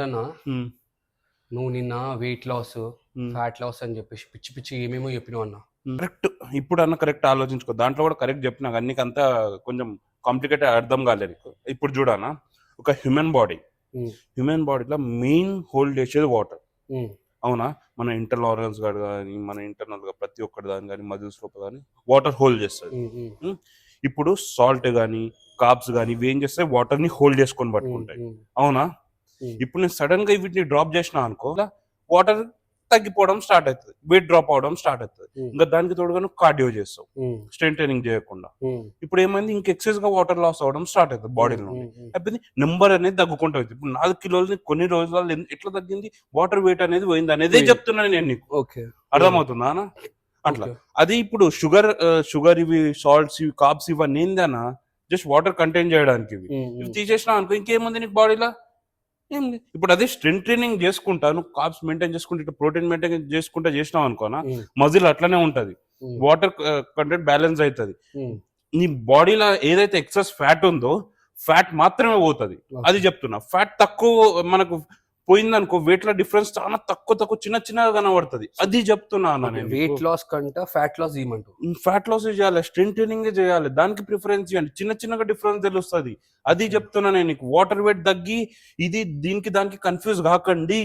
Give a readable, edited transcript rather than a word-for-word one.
అన్నా హ్మ్. నువ్వు నిన్న వెయిట్ లాస్, హ్మ్. ఫ్యాట్ లాస్ అని చెప్పేసి పిచ్చి పిచ్చి ఏమేమో చెప్పినావు అన్న. కరెక్ట్. ఇప్పుడన్నా కరెక్ట్ ఆలోచించుకో. దాంట్లో గూడా కరెక్ట్ జెప్పినా గాని నీకంతా కొంచెం కాంప్లికేటెడ్ అర్థం గాలే నీకు. ఇప్పుడు జూడన్నా ఒక హ్యూమన్ బాడీ. హ్మ్. హ్యూమన్ బాడీలో మెయిన్ హోల్డ్ చేసేది వాటర్. హ్మ్. అవునా? మన ఇంటర్నల్ ఆర్గన్స్ గాని మన ఇంటర్నల్‌గా ప్రతి ఒక్కటి దాని గాని మజిల్స్ లోపల గాని వాటర్ హోల్డ్ చేస్తది. హ్మ్. హ్మ్. హ్మ్. ఇప్పుడు సాల్ట్ గాని, కార్బ్స్ గాని ఇవేం చేస్తాయి వాటర్‌ని హోల్డ్ చేసుకొని హ్మ్. పట్టుకుంటాయి. హ్మ్. అవునా? హ్మ్. ఇప్పుడు నేను సడెన్‌గా వీటిని డ్రాప్ చేసినా అనుకో వాటర్ తగ్గిపోవడం స్టార్ట్ అయితది. వెయిట్ డ్రాప్ అవ్వడం స్టార్ట్ అయితది. హ్మ్. ఇంకా దానికి తోడుగా నువ్వు కార్డియో చేస్తావు. హ్మ్. స్ట్రెంత్ ట్రైనింగ్ చేయకుండా. హ్మ్. ఇప్పుడేమైంది ఇంక ఎక్సెస్‌గా వాటర్ లాస్ అవ్వడం స్టార్ట్ అయితది హ్మ్. బాడీలో నుండి. హ్మ్. హ్మ్. అయిపోయింది నంబర్ అనేది తగ్గుకుంటూ వెళ్తది. ఇప్పుడు 4 కిలోలని కొన్ని రోజులలో ఎట్లా తగ్గింది? వాటర్ వెయిట్ అనేది పోయిందనేదే పోయింది. చెప్తున్నాను నేను నీకు. ఓకే. హ్మ్. అర్థమవుతుందా అన్న? అట్లా. ఓకే. అది ఇప్పుడు షుగర్ ఇవి సాల్ట్స్ ఇవి కార్బ్స్ ఇవన్నీ ఏందన్నా జస్ట్ వాటర్ కంటైన్ చేయడానికి ఇవి. హ్మ్. ఇవి హ్మ్. తీసేసినావు అనుకో ఇంకేముంది నీకు బాడీలో? ఏం లేదు. ఇప్పుడు అదే స్ట్రెంత్ ట్రైనింగ్ చేసుకుంటా నువ్వు కార్బ్స్ మెయింటైన్ చేసుకుంటా ఇట్లా ప్రోటీన్ మెయింటైన్ చేసుకుంటా చేసినావు అనుకోనా హ్మ్. మజిల్ అట్లనే ఉంటది. హ్మ్. వాటర్ కంటెంట్ బ్యాలెన్స్ అయితది. హ్మ్. నీ బాడీలో ఏదైతే ఎక్సెస్ ఫ్యాట్ ఉందో ఫ్యాట్ మాత్రమే పోతది. అది ఓకే. చెప్తున్నా. ఫ్యాట్ తక్కువ మనకు పోయిందనుకో వెయిట్‌లో డిఫరెన్స్ చాలా తక్కువ చిన్న చిన్నగా కనబడతది. అది చెప్తున్నా అన్న ఓకే. నేను నీకు. వెయిట్ లాస్ కంట ఫ్యాట్ లాస్ తీయమంటావు. ఫ్యాట్ లాసే చేయాలి. స్ట్రెంత్ ట్రైనింగే చేయాలి. దానికి ప్రిఫరెన్స్ ఇయ్యండి. చిన్న చిన్నగా డిఫరెన్స్ తెలుస్తది. అది ఓకే. చెప్తున్నా నేను నీకు. వాటర్ వెయిట్ తగ్గి ఇది దీనికి దానికి కన్‌ఫ్యూజ్ గాకండి.